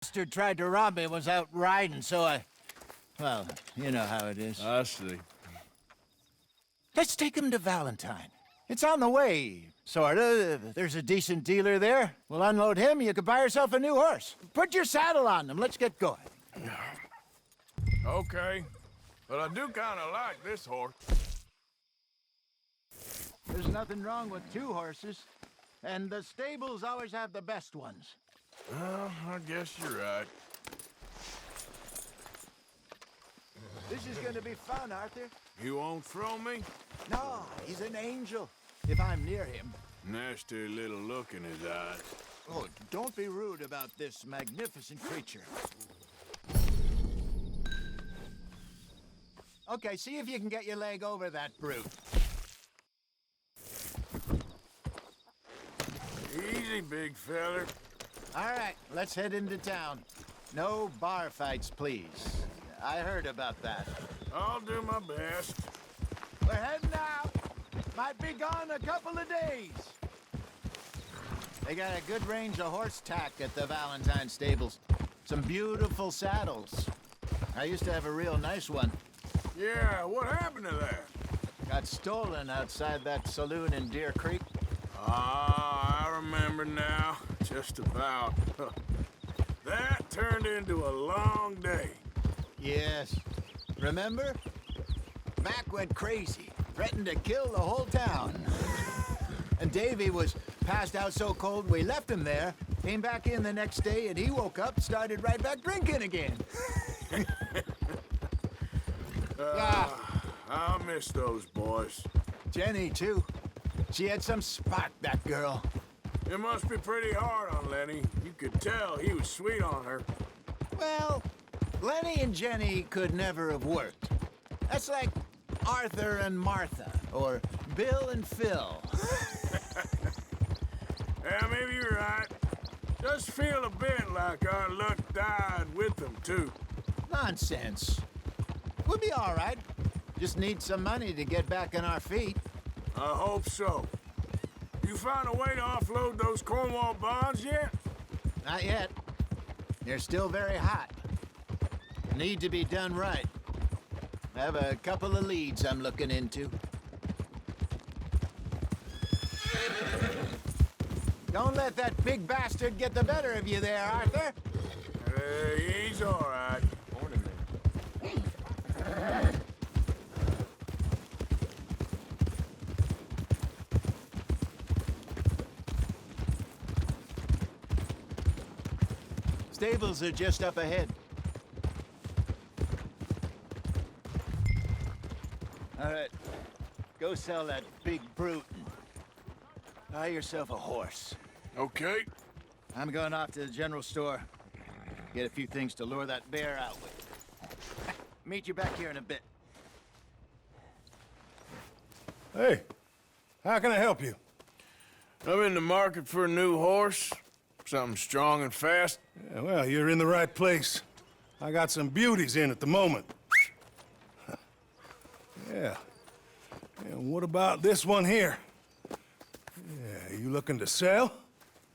bastard tried to rob me was out riding, so well, you know how it is. I see. Let's take him to Valentine. It's on the way, sorta. There's a decent dealer there. We'll unload him, you could buy yourself a new horse. Put your saddle on them, let's get going. Okay. But I do kind of like this horse. There's nothing wrong with two horses, and the stables always have the best ones. Well, I guess you're right. This is gonna be fun, Arthur. You won't throw me? No, he's an angel, if I'm near him. Nasty little look in his eyes. Oh, don't be rude about this magnificent creature. Okay, see if you can get your leg over that brute. Easy, big feller. All right, let's head into town. No bar fights, please. I heard about that. I'll do my best. We're heading out. Might be gone a couple of days. They got a good range of horse tack at the Valentine stables. Some beautiful saddles. I used to have a real nice one. Yeah, what happened to that? Got stolen outside that saloon in Deer Creek. Ah, I remember now. Just about. That turned into a long day. Yes. Remember? Mac went crazy, threatened to kill the whole town. And Davy was passed out so cold we left him there, came back in the next day, and he woke up, started right back drinking again. I'll miss those boys. Jenny, too. She had some spark, that girl. It must be pretty hard on Lenny. You could tell he was sweet on her. Well, Lenny and Jenny could never have worked. That's like Arthur and Martha, or Bill and Phil. Yeah, maybe you're right. Does feel a bit like our luck died with them, too. Nonsense. We'll be all right. Just need some money to get back on our feet. I hope so. You found a way to offload those Cornwall bonds yet? Not yet. They're still very hot. Need to be done right. I have a couple of leads I'm looking into. Don't let that big bastard get the better of you there, Arthur. He's all right. Morning, man. Stables are just up ahead. All right, go sell that big brute and buy yourself a horse. Okay. I'm going off to the general store. Get a few things to lure that bear out with. Meet you back here in a bit. Hey, how can I help you? I'm in the market for a new horse. Something strong and fast. Yeah, well, you're in the right place. I got some beauties in at the moment. Yeah. And what about this one here? Yeah, you looking to sell?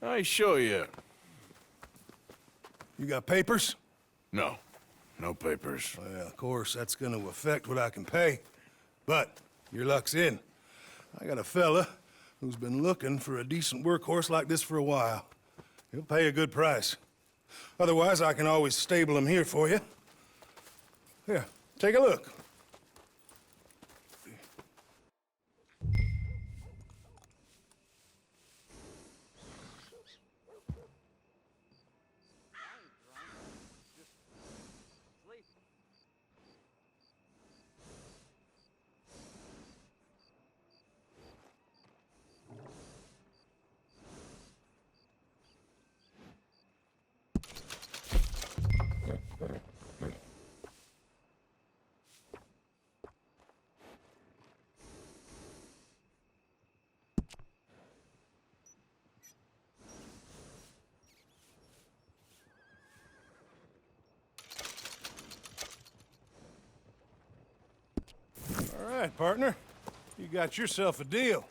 I show you. You got papers? No. No papers. Well, of course, that's gonna affect what I can pay. But your luck's in. I got a fella who's been looking for a decent workhorse like this for a while. He'll pay a good price. Otherwise, I can always stable him here for you. Here, take a look. All right, partner. You got yourself a deal.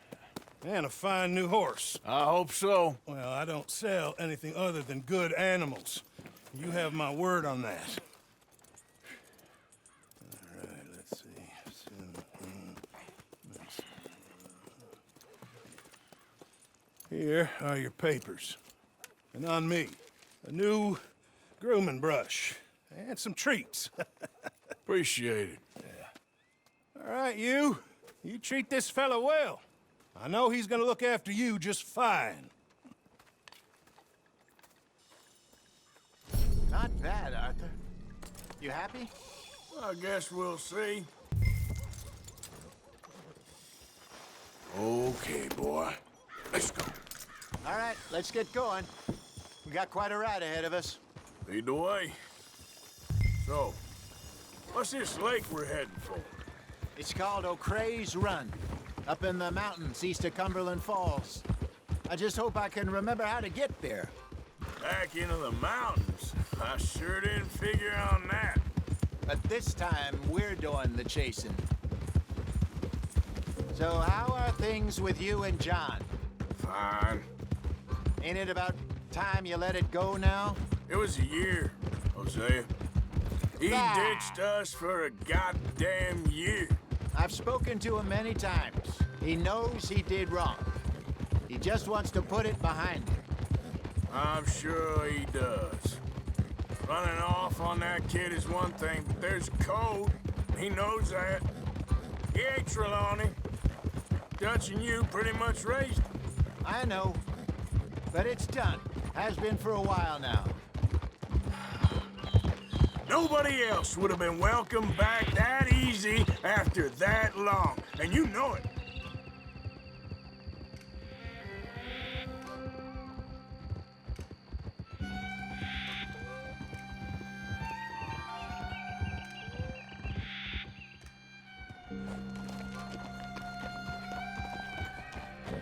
And a fine new horse. I hope so. Well, I don't sell anything other than good animals. You have my word on that. All right, let's see. Here are your papers. And on me, a new grooming brush and some treats. Appreciate it. All right, you. You treat this fella well. I know he's gonna look after you just fine. Not bad, Arthur. You happy? I guess we'll see. Okay, boy. Let's go. All right, let's get going. We got quite a ride ahead of us. Lead the way. So, what's this lake we're heading for? It's called O'Creagh's Run, up in the mountains east of Cumberland Falls. I just hope I can remember how to get there. Back into the mountains? I sure didn't figure on that. But this time, we're doing the chasing. So how are things with you and John? Fine. Ain't it about time you let it go now? It was a year, Hosea. He Ah. ditched us for a goddamn year. I've spoken to him many times. He knows he did wrong. He just wants to put it behind him. I'm sure he does. Running off on that kid is one thing, but there's code. He knows that. He ain't Trelawney. Dutch and you pretty much raised him. I know. But it's done. Has been for a while now. Nobody else would have been welcomed back that easy after that long, and you know it.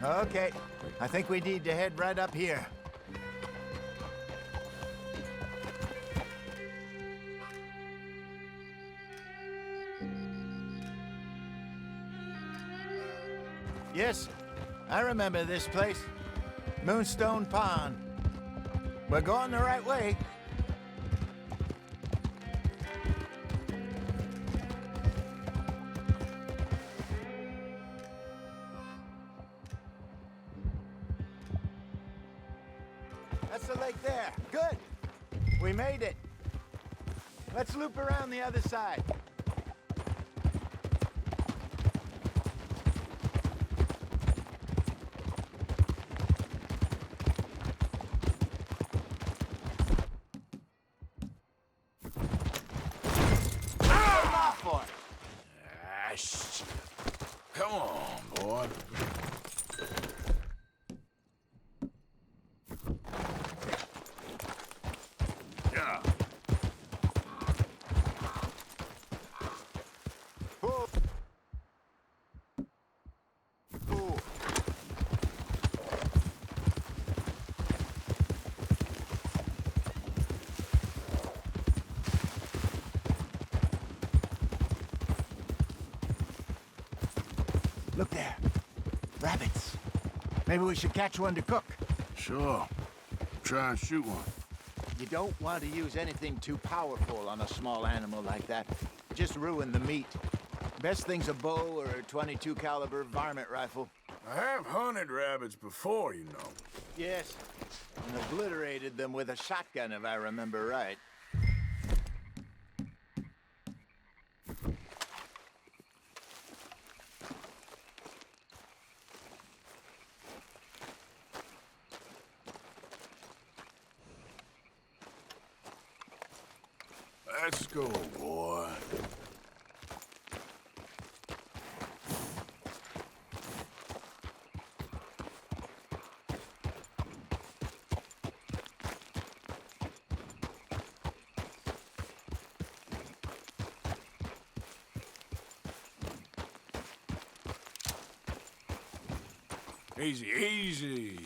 Okay. I think we need to head right up here. Yes, I remember this place. Moonstone Pond. We're going the right way. That's the lake there. Good. We made it. Let's loop around the other side. Ah, shit. Come on, boy. Yeah. Ooh. Ooh. Look there. Rabbits. Maybe we should catch one to cook. Sure. Try and shoot one. You don't want to use anything too powerful on a small animal like that. Just ruin the meat. Best thing's a bow or a .22 caliber varmint rifle. I have hunted rabbits before, you know. Yes, and obliterated them with a shotgun, if I remember right. Let's go, boy. Easy, easy.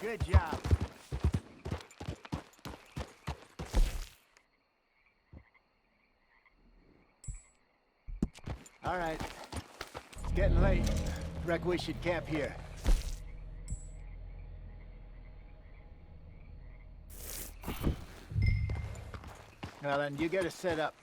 Good job. All right. It's getting late. Reckon we should camp here. Well, then you get us set up.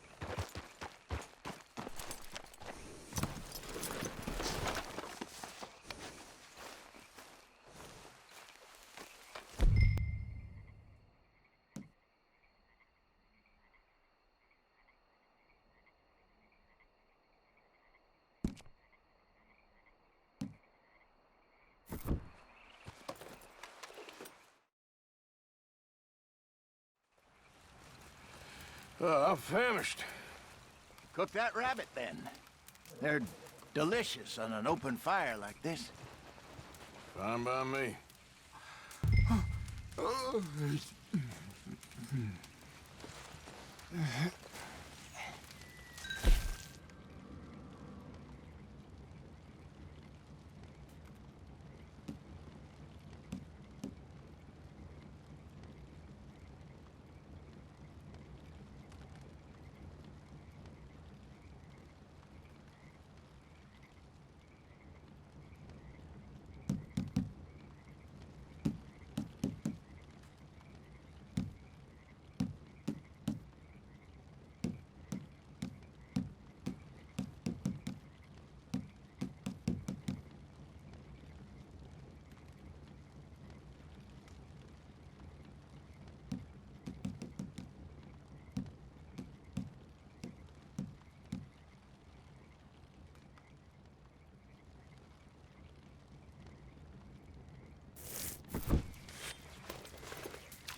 I'm famished. Cook that rabbit, then. They're delicious on an open fire like this. Fine by me.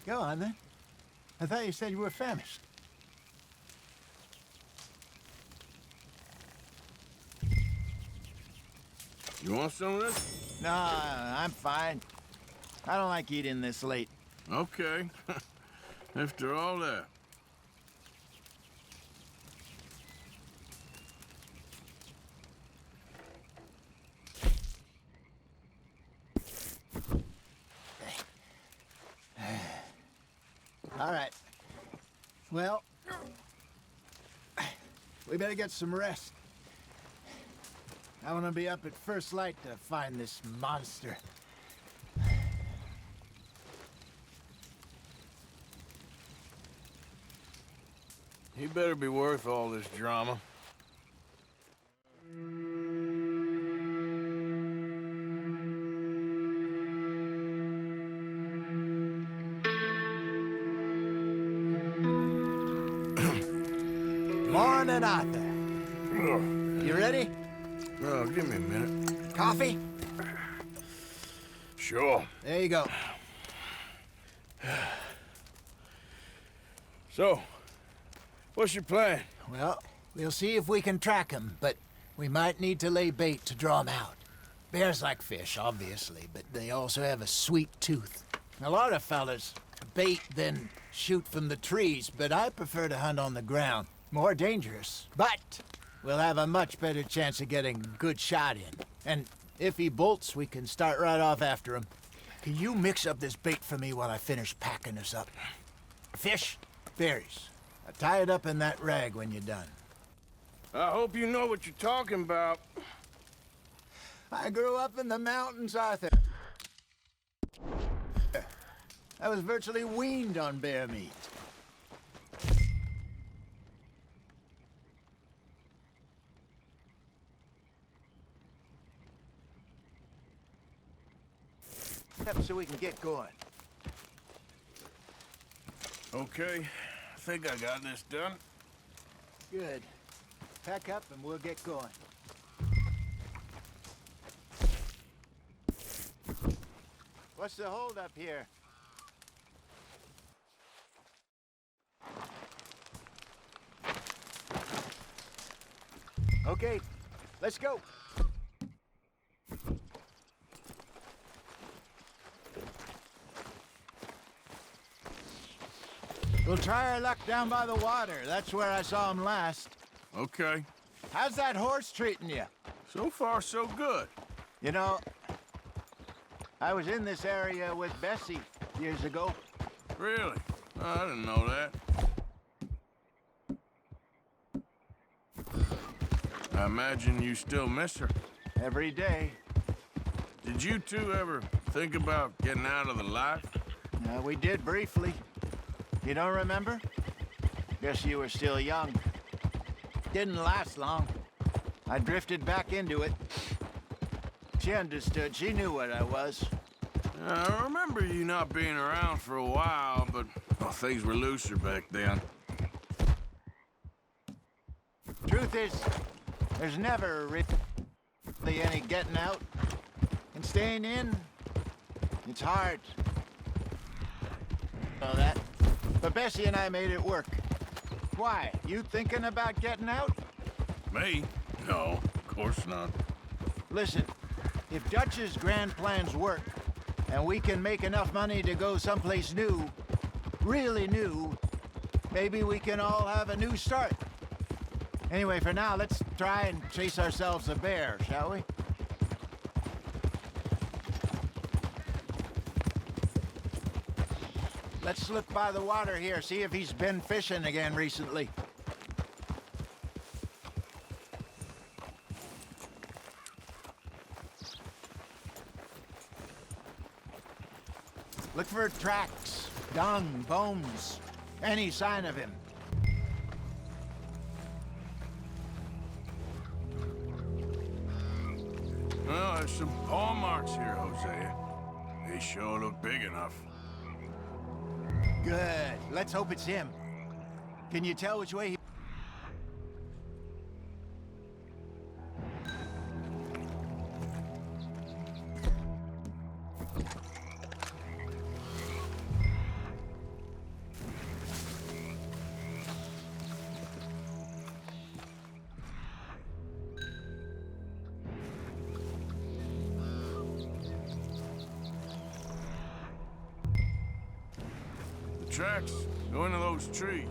Go on, then. I thought you said you were famished. You want some of this? No, I'm fine. I don't like eating this late. Okay. After all that. All right. Well, we better get some rest. I want to be up at first light to find this monster. He better be worth all this drama. Morning, Arthur. You ready? Oh, give me a minute. Coffee? Sure. There you go. So, what's your plan? Well, we'll see if we can track him, but we might need to lay bait to draw him out. Bears like fish, obviously, but they also have a sweet tooth. A lot of fellas bait, then shoot from the trees, but I prefer to hunt on the ground. More dangerous, but we'll have a much better chance of getting a good shot in. And if he bolts, we can start right off after him. Can you mix up this bait for me while I finish packing this up? Fish, berries. Tie it up in that rag when you're done. I hope you know what you're talking about. I grew up in the mountains, Arthur. I was virtually weaned on bear meat. Up so we can get going. Okay, I think I got this done. Good. Pack up and we'll get going. What's the hold up here? Okay, let's go. We'll try our luck down by the water. That's where I saw him last. Okay. How's that horse treating you? So far, so good. You know, I was in this area with Bessie years ago. Really? Oh, I didn't know that. I imagine you still miss her. Every day. Did you two ever think about getting out of the life? We did briefly. You don't remember? Guess you were still young. Didn't last long. I drifted back into it. She understood. She knew what I was. I remember you not being around for a while, but well, things were looser back then. Truth is, there's never really any getting out. And staying in, it's hard. Know that. But Bessie and I made it work. Why? You thinking about getting out? Me? No, of course not. Listen, if Dutch's grand plans work, and we can make enough money to go someplace new, really new, maybe we can all have a new start. Anyway, for now, let's try and chase ourselves a bear, shall we? Let's look by the water here, see if he's been fishing again recently. Look for tracks, dung, bones, any sign of him. Well, there's some paw marks here, Hosea. They sure look big enough. Good. Let's hope it's him. Can you tell which way he... Tracks go into those trees.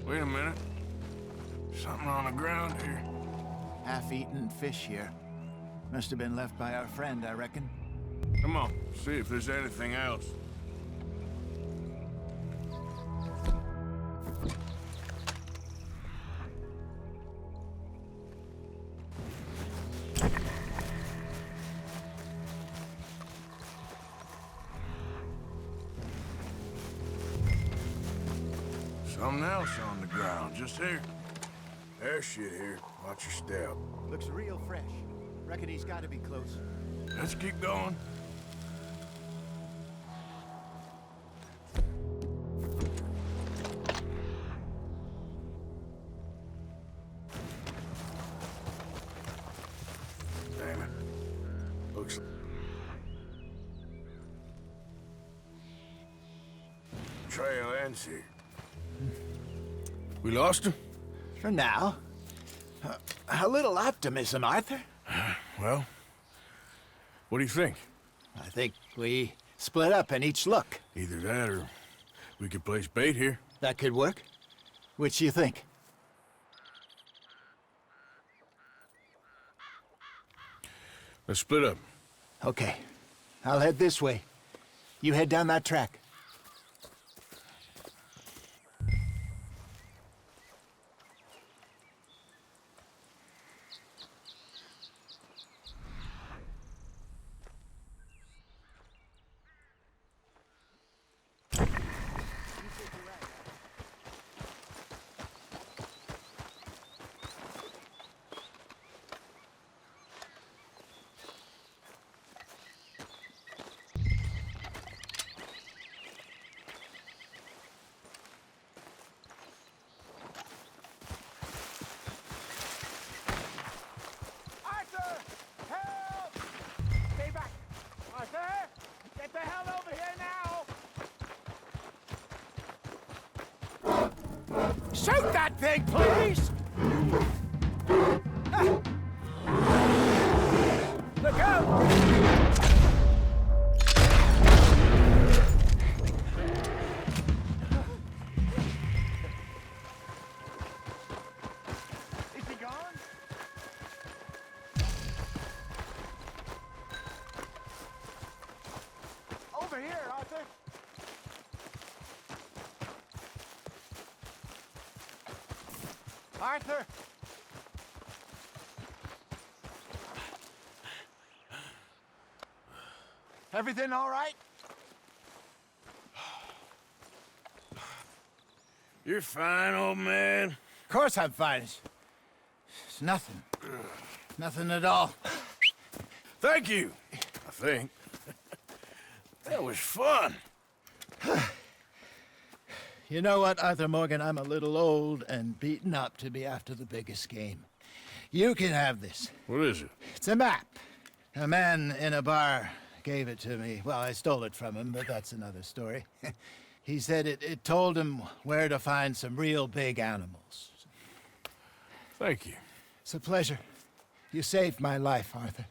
Wait a minute. Something on the ground here. Half-eaten fish here. Must have been left by our friend, I reckon. Come on, see if there's anything else. Something else on the ground, just here. There's shit here. Watch your step. Looks real fresh. Reckon he's got to be close. Let's keep going. Damn it. Looks like... Trail ends here. We lost him? For now. A little optimism, Arthur. Well, what do you think? I think we split up and each look. Either that or we could place bait here. That could work. Which you think? Let's split up. Okay. I'll head this way. You head down that track. Shoot that thing, please! Look out! Is he gone? Over here, Arthur. Arthur! Everything all right? You're fine, old man. Of course I'm fine. It's nothing. Nothing at all. Thank you, I think. That was fun. You know what, Arthur Morgan? I'm a little old and beaten up to be after the biggest game. You can have this. What is it? It's a map. A man in a bar gave it to me. Well, I stole it from him, but that's another story. He said it told him where to find some real big animals. Thank you. It's a pleasure. You saved my life, Arthur.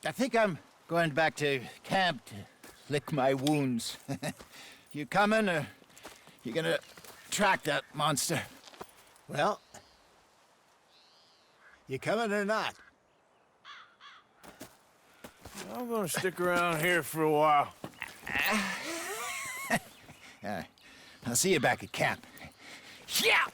I think I'm going back to camp to lick my wounds. You coming, or you gonna track that monster? Well, you coming or not? I'm gonna stick around here for a while. All right. I'll see you back at camp. Yeah!